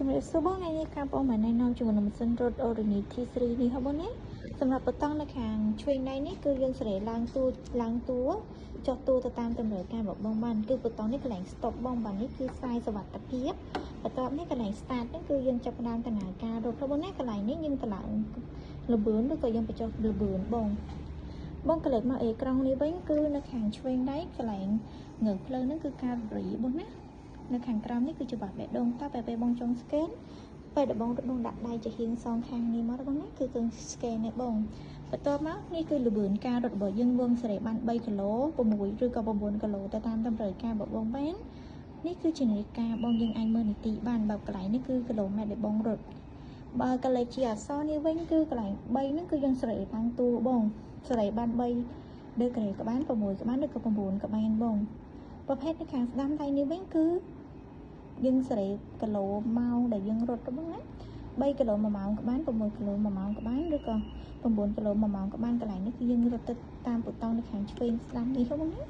ជំរាបសួរបងថ្ងៃនេះការបងមកណែនាំជាមួយនឹងម៉ាស៊ីនរត់ Origin T3 នេះហ៎បងណាសម្រាប់បតង់នៅខាងឆ្វេងដៃនេះគឺយើងសេរីឡើងតួចុះតួទៅតាមតម្រូវការរបស់បងបានគឺបតង់នេះកន្លែង stop បងបាននេះគឺខ្សែសុវត្ថិភាពបន្ទាប់នេះកន្លែង start នេះគឺយើងចាប់ផ្ដើមដំណើរការរត់របស់ណាកន្លែងនេះយើងទៅឡើងលបឿនឬក៏យើងបញ្ចុះលបឿនបងកន្លែងមកអេក្រង់នេះវិញគឺនៅខាងឆ្វេងដៃកន្លែងងើបភ្លើងហ្នឹងគឺការរីបងណានៅខាងក្រោមនេះគឺច្បាស់បេះដូងតពេលបងចុង scan ពេលដែលបងដាក់ដៃជាហៀងសងខាងនេះមកបងណាគឺ scan នេះបងបន្ទាប់មកនេះគឺលបឿនការរត់របស់យើងវងសេរីបាន3គីឡូ6ឬក៏9គីឡូទៅតាមតម្រូវការរបស់បងបាននេះគឺជានាฬิកាបងយើងអាចមើលនីតិបានបើកន្លែងនេះគឺគីឡូម៉ែត្រដែលបងរត់បើកន្លែងជាអក្សរនេះវិញគឺកន្លែង3ហ្នឹងគឺយើងសេរីតាំងតួបងសេរីបាន3ដឺក្រេក៏បាន6ក៏បានឬក៏9ក៏បានបងប្រភេទនៅខាងស្ដាំដៃនេះវិញគឺយើងសេរីគីឡូម៉ោងដែលយើងរត់ទៅបងណា3គីឡូ1ម៉ោងក៏បាន6គីឡូ1ម៉ោងក៏បានឬក៏9គីឡូ1ម៉ោងក៏បានកន្លែងនេះគឺយើងរត់ទៅតាមប៊ូតុងនៅខាងឆ្វេងស្ដាំនេះបងណា